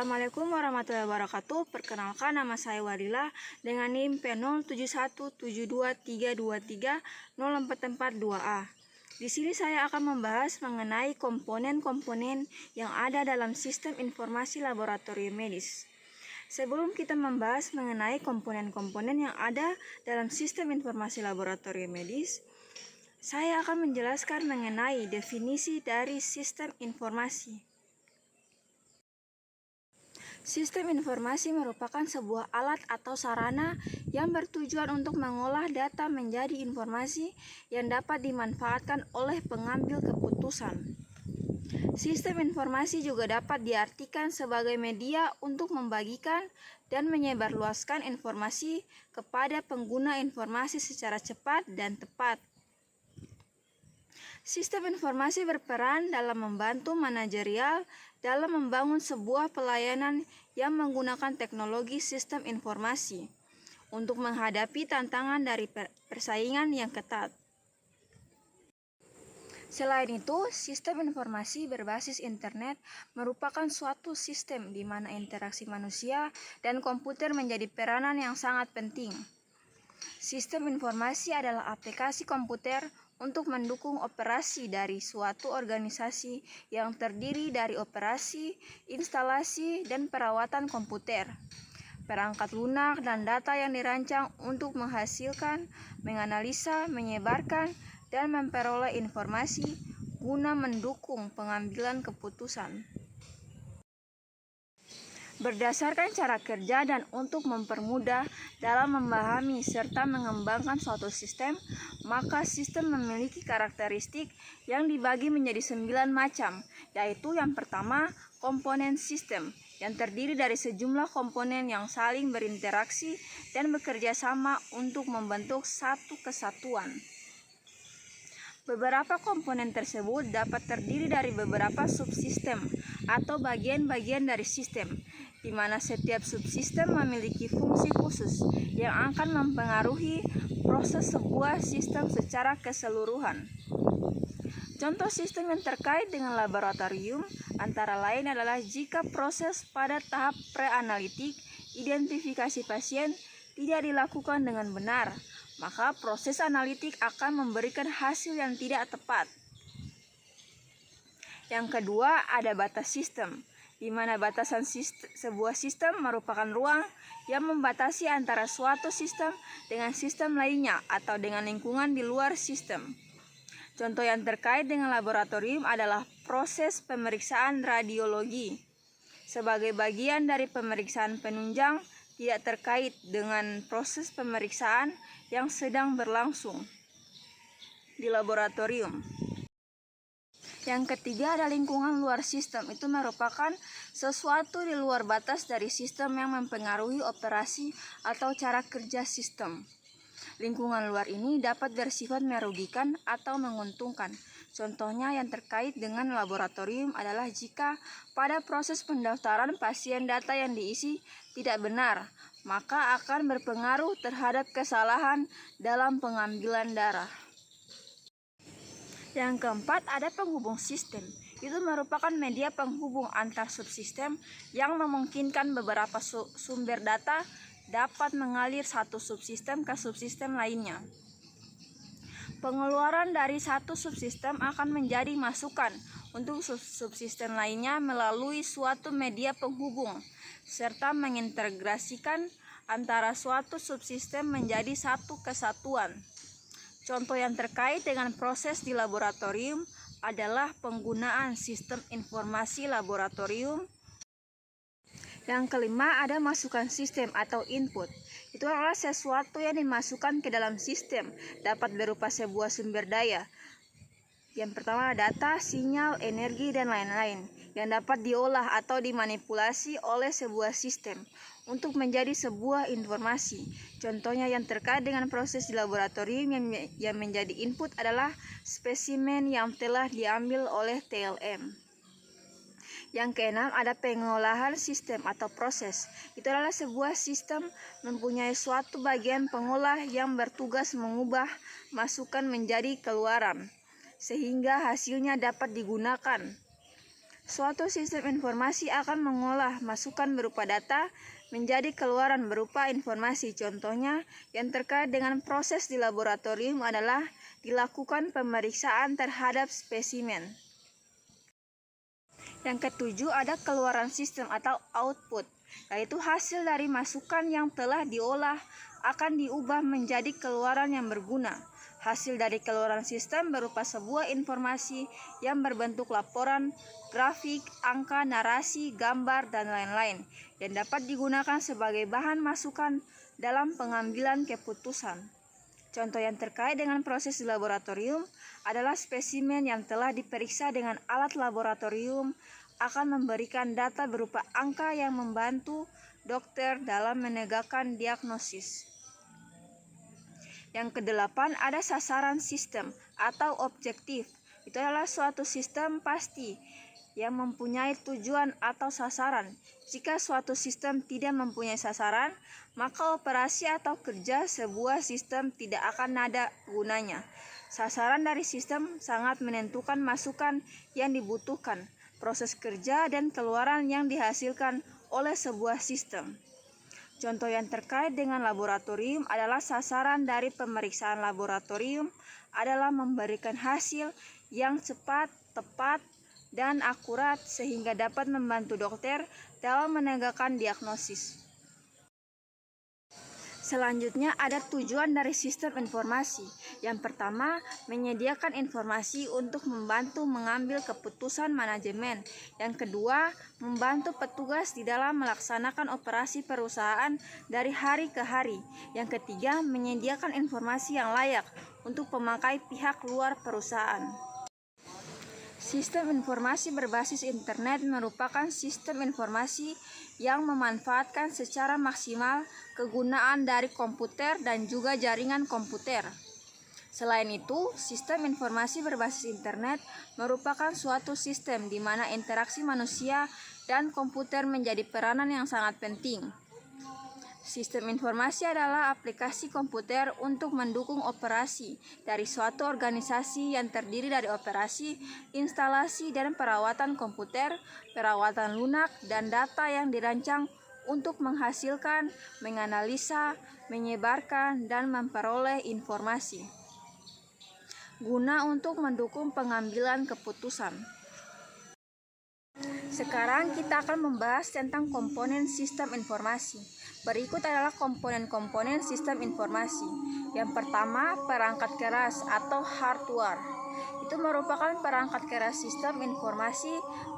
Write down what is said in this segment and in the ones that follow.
Assalamualaikum warahmatullahi wabarakatuh. Perkenalkan, nama saya Wadila dengan NIM P07173232304442A. Di sini saya akan membahas mengenai komponen-komponen yang ada dalam sistem informasi laboratorium medis. Sebelum kita membahas mengenai komponen-komponen yang ada dalam sistem informasi laboratorium medis, saya akan menjelaskan mengenai definisi dari sistem informasi. Sistem informasi merupakan sebuah alat atau sarana yang bertujuan untuk mengolah data menjadi informasi yang dapat dimanfaatkan oleh pengambil keputusan. Sistem informasi juga dapat diartikan sebagai media untuk membagikan dan menyebarluaskan informasi kepada pengguna informasi secara cepat dan tepat. Sistem informasi berperan dalam membantu manajerial dalam membangun sebuah pelayanan yang menggunakan teknologi sistem informasi untuk menghadapi tantangan dari persaingan yang ketat. Selain itu, sistem informasi berbasis internet merupakan suatu sistem di mana interaksi manusia dan komputer menjadi peranan yang sangat penting. Sistem informasi adalah aplikasi komputer untuk mendukung operasi dari suatu organisasi yang terdiri dari operasi, instalasi, dan perawatan komputer, perangkat lunak, dan data yang dirancang untuk menghasilkan, menganalisa, menyebarkan, dan memperoleh informasi guna mendukung pengambilan keputusan. Berdasarkan cara kerja dan untuk mempermudah dalam memahami serta mengembangkan suatu sistem, maka sistem memiliki karakteristik yang dibagi menjadi 9 macam, yaitu yang pertama, komponen sistem, yang terdiri dari sejumlah komponen yang saling berinteraksi dan bekerja sama untuk membentuk satu kesatuan. Beberapa komponen tersebut dapat terdiri dari beberapa subsistem atau bagian-bagian dari sistem, di mana setiap subsistem memiliki fungsi khusus yang akan mempengaruhi proses sebuah sistem secara keseluruhan. Contoh sistem yang terkait dengan laboratorium antara lain adalah jika proses pada tahap preanalitik identifikasi pasien tidak dilakukan dengan benar, maka proses analitik akan memberikan hasil yang tidak tepat. Yang kedua, ada batas sistem, di mana batasan sebuah sistem merupakan ruang yang membatasi antara suatu sistem dengan sistem lainnya atau dengan lingkungan di luar sistem. Contoh yang terkait dengan laboratorium adalah proses pemeriksaan radiologi. Sebagai bagian dari pemeriksaan penunjang, tidak terkait dengan proses pemeriksaan yang sedang berlangsung di laboratorium. Yang ketiga ada lingkungan luar sistem. Itu merupakan sesuatu di luar batas dari sistem yang mempengaruhi operasi atau cara kerja sistem. Lingkungan luar ini dapat bersifat merugikan atau menguntungkan. Contohnya yang terkait dengan laboratorium adalah jika pada proses pendaftaran pasien data yang diisi tidak benar, maka akan berpengaruh terhadap kesalahan dalam pengambilan darah. Yang keempat, ada penghubung sistem. Itu merupakan media penghubung antar subsistem yang memungkinkan beberapa sumber data dapat mengalir satu subsistem ke subsistem lainnya. Pengeluaran dari satu subsistem akan menjadi masukan untuk subsistem lainnya melalui suatu media penghubung, serta mengintegrasikan antara suatu subsistem menjadi satu kesatuan. Contoh yang terkait dengan proses di laboratorium adalah penggunaan sistem informasi laboratorium. Yang kelima, ada masukan sistem atau input. Itu adalah sesuatu yang dimasukkan ke dalam sistem, dapat berupa sebuah sumber daya. Yang pertama, data, sinyal, energi, dan lain-lain yang dapat diolah atau dimanipulasi oleh sebuah sistem untuk menjadi sebuah informasi. Contohnya yang terkait dengan proses di laboratorium yang menjadi input adalah spesimen yang telah diambil oleh TLM. Yang keenam, ada pengolahan sistem atau proses. Itu adalah sebuah sistem mempunyai suatu bagian pengolah yang bertugas mengubah masukan menjadi keluaran, sehingga hasilnya dapat digunakan. Suatu sistem informasi akan mengolah masukan berupa data menjadi keluaran berupa informasi. Contohnya yang terkait dengan proses di laboratorium adalah dilakukan pemeriksaan terhadap spesimen. Yang ketujuh ada keluaran sistem atau output, yaitu hasil dari masukan yang telah diolah akan diubah menjadi keluaran yang berguna. Hasil dari keluaran sistem berupa sebuah informasi yang berbentuk laporan, grafik, angka, narasi, gambar, dan lain-lain yang dapat digunakan sebagai bahan masukan dalam pengambilan keputusan. Contoh yang terkait dengan proses di laboratorium adalah spesimen yang telah diperiksa dengan alat laboratorium akan memberikan data berupa angka yang membantu dokter dalam menegakkan diagnosis. Yang kedelapan ada sasaran sistem atau objektif. Itu adalah suatu sistem pasti yang mempunyai tujuan atau sasaran. Jika suatu sistem tidak mempunyai sasaran, maka operasi atau kerja sebuah sistem tidak akan ada gunanya. Sasaran dari sistem sangat menentukan masukan yang dibutuhkan, proses kerja dan keluaran yang dihasilkan oleh sebuah sistem. Contoh yang terkait dengan laboratorium adalah sasaran dari pemeriksaan laboratorium adalah memberikan hasil yang cepat, tepat, dan akurat sehingga dapat membantu dokter dalam menegakkan diagnosis. Selanjutnya ada tujuan dari sistem informasi. Yang pertama, menyediakan informasi untuk membantu mengambil keputusan manajemen. Yang kedua, membantu petugas di dalam melaksanakan operasi perusahaan dari hari ke hari. Yang ketiga, menyediakan informasi yang layak untuk pemakai pihak luar perusahaan. Sistem informasi berbasis internet merupakan sistem informasi yang memanfaatkan secara maksimal kegunaan dari komputer dan juga jaringan komputer. Selain itu, sistem informasi berbasis internet merupakan suatu sistem di mana interaksi manusia dan komputer menjadi peranan yang sangat penting. Sistem informasi adalah aplikasi komputer untuk mendukung operasi dari suatu organisasi yang terdiri dari operasi, instalasi, dan perawatan komputer, perawatan lunak, dan data yang dirancang untuk menghasilkan, menganalisa, menyebarkan, dan memperoleh informasi guna untuk mendukung pengambilan keputusan. Sekarang kita akan membahas tentang komponen sistem informasi. Berikut adalah komponen-komponen sistem informasi. Yang pertama, perangkat keras atau hardware. Itu merupakan perangkat keras sistem informasi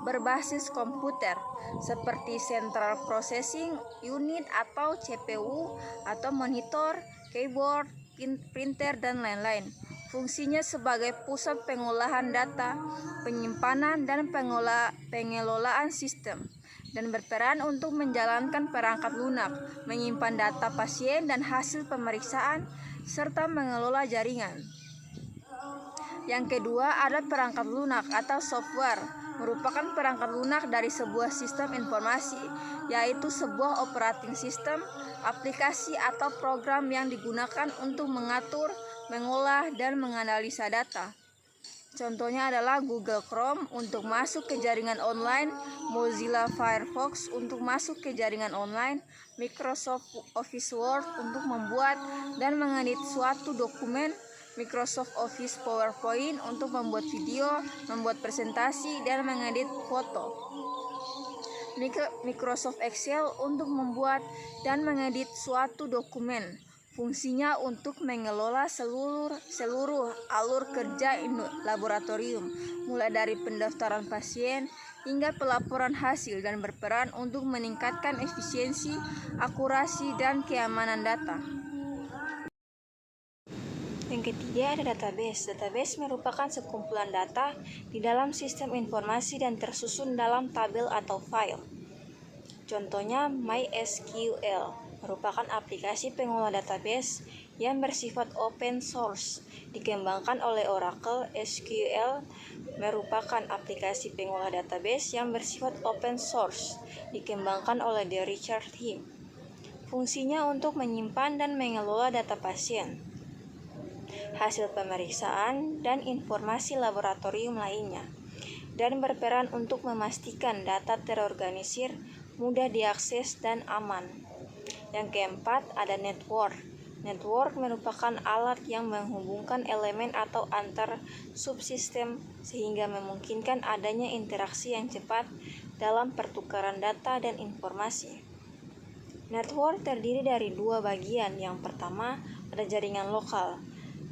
berbasis komputer, seperti Central Processing Unit atau CPU, atau monitor, keyboard, printer, dan lain-lain. Fungsinya sebagai pusat pengolahan data, penyimpanan, dan pengelolaan sistem, dan berperan untuk menjalankan perangkat lunak, menyimpan data pasien dan hasil pemeriksaan, serta mengelola jaringan. Yang kedua ada perangkat lunak atau software, merupakan perangkat lunak dari sebuah sistem informasi, yaitu sebuah operating system, aplikasi atau program yang digunakan untuk mengatur, mengolah, dan menganalisa data. Contohnya adalah Google Chrome untuk masuk ke jaringan online, Mozilla Firefox untuk masuk ke jaringan online, Microsoft Office Word untuk membuat dan mengedit suatu dokumen, Microsoft Office PowerPoint untuk membuat video, membuat presentasi, dan mengedit foto. Microsoft Excel untuk membuat dan mengedit suatu dokumen. Fungsinya untuk mengelola seluruh alur kerja laboratorium, mulai dari pendaftaran pasien hingga pelaporan hasil, dan berperan untuk meningkatkan efisiensi, akurasi, dan keamanan data. Yang ketiga ada database. Database merupakan sekumpulan data di dalam sistem informasi dan tersusun dalam tabel atau file. Contohnya MySQL merupakan aplikasi pengolah database yang bersifat open source, dikembangkan oleh Oracle. SQL merupakan aplikasi pengolah database yang bersifat open source, dikembangkan oleh The Richard Him. Fungsinya untuk menyimpan dan mengelola data pasien, hasil pemeriksaan, dan informasi laboratorium lainnya. dan berperan untuk memastikan data terorganisir, mudah diakses, dan aman. Yang keempat, ada network. Network merupakan alat yang menghubungkan elemen atau antar subsistem sehingga memungkinkan adanya interaksi yang cepat dalam pertukaran data dan informasi. Network terdiri dari dua bagian. Yang pertama, ada jaringan lokal,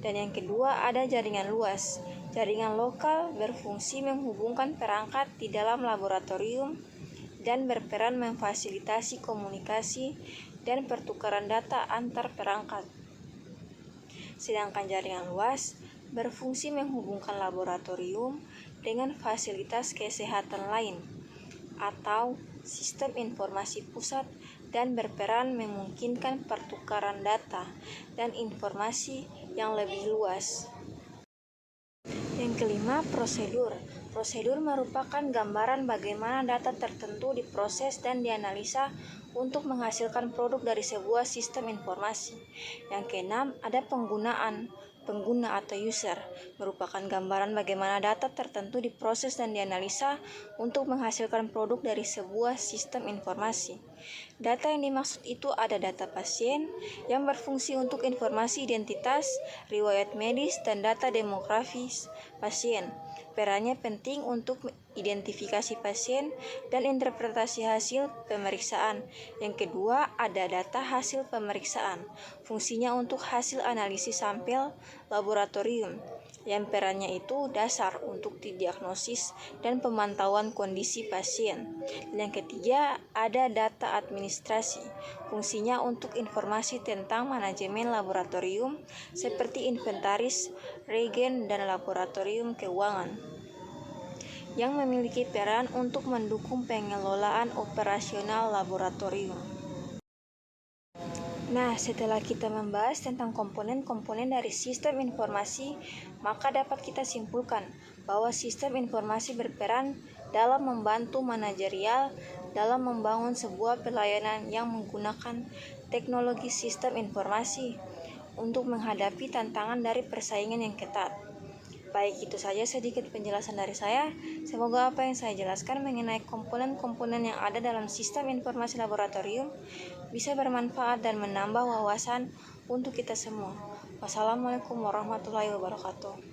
dan yang kedua ada jaringan luas. Jaringan lokal berfungsi menghubungkan perangkat di dalam laboratorium dan berperan memfasilitasi komunikasi dan pertukaran data antar perangkat. Sedangkan jaringan luas berfungsi menghubungkan laboratorium dengan fasilitas kesehatan lain atau sistem informasi pusat dan berperan memungkinkan pertukaran data dan informasi yang lebih luas. Yang kelima, prosedur. Prosedur merupakan gambaran bagaimana data tertentu diproses dan dianalisa untuk menghasilkan produk dari sebuah sistem informasi. Yang keenam, ada pengguna atau user, merupakan gambaran bagaimana data tertentu diproses dan dianalisa untuk menghasilkan produk dari sebuah sistem informasi. Data yang dimaksud itu ada data pasien yang berfungsi untuk informasi identitas, riwayat medis, dan data demografis pasien. Perannya penting untuk identifikasi pasien dan interpretasi hasil pemeriksaan. Yang kedua, ada data hasil pemeriksaan. Fungsinya untuk hasil analisis sampel laboratorium, yang perannya itu dasar untuk diagnosis dan pemantauan kondisi pasien. Yang ketiga, ada data administrasi. Fungsinya untuk informasi tentang manajemen laboratorium seperti inventaris, regen, dan laboratorium keuangan, yang memiliki peran untuk mendukung pengelolaan operasional laboratorium. Nah, setelah kita membahas tentang komponen-komponen dari sistem informasi, maka dapat kita simpulkan bahwa sistem informasi berperan dalam membantu manajerial dalam membangun sebuah pelayanan yang menggunakan teknologi sistem informasi untuk menghadapi tantangan dari persaingan yang ketat. Baik, itu saja sedikit penjelasan dari saya. Semoga apa yang saya jelaskan mengenai komponen-komponen yang ada dalam sistem informasi laboratorium bisa bermanfaat dan menambah wawasan untuk kita semua. Wassalamualaikum warahmatullahi wabarakatuh.